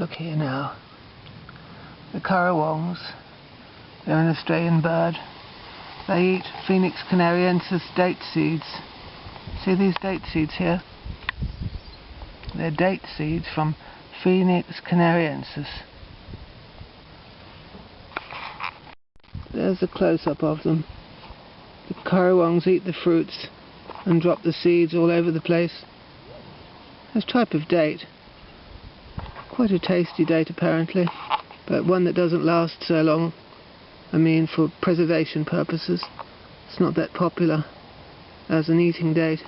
Look here now. The Currawongs, they're an Australian bird. They eat Phoenix canariensis date seeds. See these date seeds here? They're date seeds from Phoenix canariensis. There's a close-up of them. The Currawongs eat the fruits and drop the seeds all over the place. This type of date, quite a tasty date apparently, but one that doesn't last so long. I mean, for preservation purposes, it's not that popular as an eating date.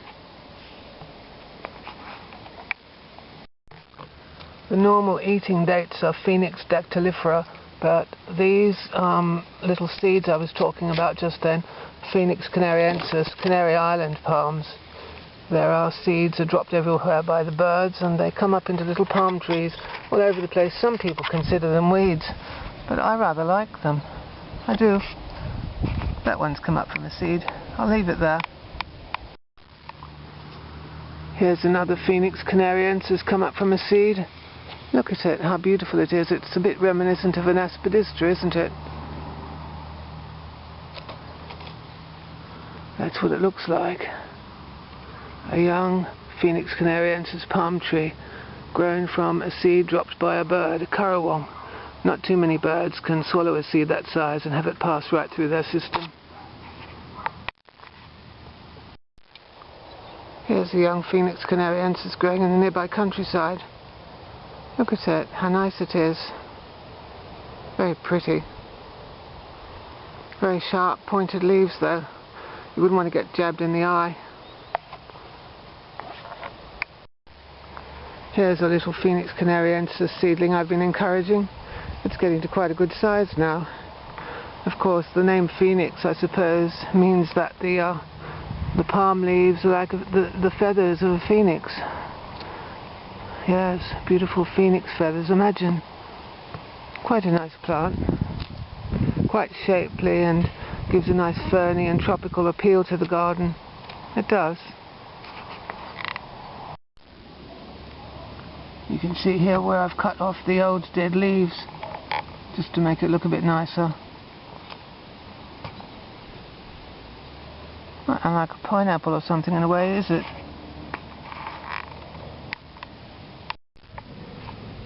The normal eating dates are Phoenix dactylifera, but these little seeds I was talking about just then, Phoenix canariensis, Canary Island palms. There are seeds are dropped everywhere by the birds, and they come up into little palm trees all over the place. Some people consider them weeds, but I rather like them. I do. That one's come up from a seed. I'll leave it there. Here's another Phoenix canariensis come up from a seed. Look at it, how beautiful it is. It's a bit reminiscent of an aspidistra, isn't it? That's what it looks like. A young Phoenix canariensis palm tree grown from a seed dropped by a bird, a Currawong. Not too many birds can swallow a seed that size and have it pass right through their system. Here's a young Phoenix canariensis growing in the nearby countryside. Look at it, how nice it is. Very pretty. Very sharp, pointed leaves though. You wouldn't want to get jabbed in the eye. Here's a little Phoenix canariensis seedling I've been encouraging. It's getting to quite a good size now. Of course, the name Phoenix, I suppose, means that the palm leaves are like the feathers of a phoenix. Yes, beautiful phoenix feathers, imagine. Quite a nice plant. Quite shapely and gives a nice ferny and tropical appeal to the garden. It does. You can see here where I've cut off the old dead leaves, just to make it look a bit nicer. Not like a pineapple or something in a way, is it?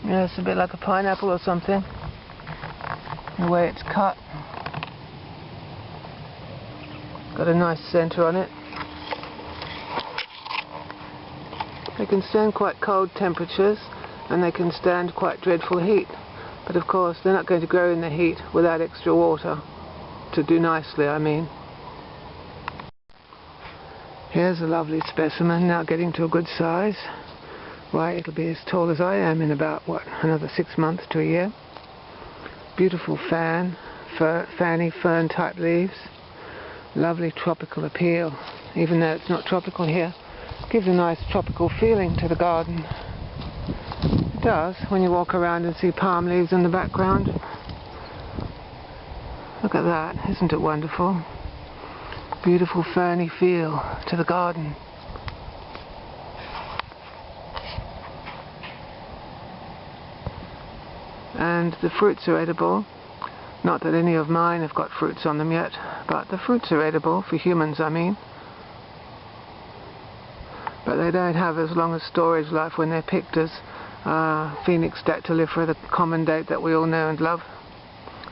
Yeah, it's a bit like a pineapple or something, the way it's cut. Got a nice centre on it. They can stand quite cold temperatures and they can stand quite dreadful heat, but of course they're not going to grow in the heat without extra water to do nicely, I mean. Here's a lovely specimen now getting to a good size. Why, it'll be as tall as I am in about, another 6 months to a year. Beautiful ferny fern type leaves. Lovely tropical appeal, even though it's not tropical here. Gives a nice tropical feeling to the garden. It does, when you walk around and see palm leaves in the background. Look at that, isn't it wonderful? Beautiful ferny feel to the garden. And the fruits are edible. Not that any of mine have got fruits on them yet, but the fruits are edible, for humans I mean. But they don't have as long a storage life when they're picked as Phoenix dactylifera, the common date that we all know and love.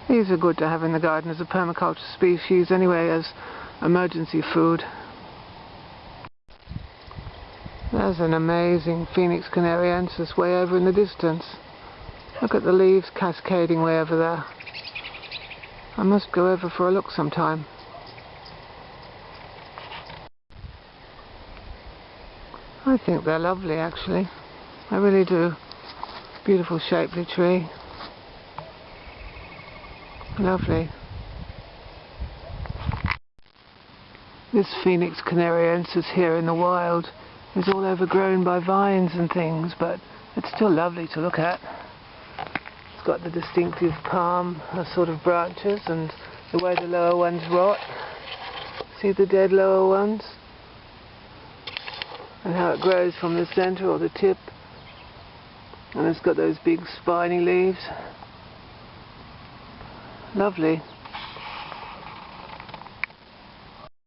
These are good to have in the garden as a permaculture species anyway, as emergency food. There's an amazing Phoenix canariensis way over in the distance. Look at the leaves cascading way over there. I must go over for a look sometime. I think they're lovely actually. I really do. Beautiful shapely tree. Lovely. This Phoenix canariensis here in the wild is all overgrown by vines and things, but it's still lovely to look at. It's got the distinctive palm sort of branches and the way the lower ones rot. See the dead lower ones? And how it grows from the centre or the tip. And it's got those big spiny leaves. Lovely.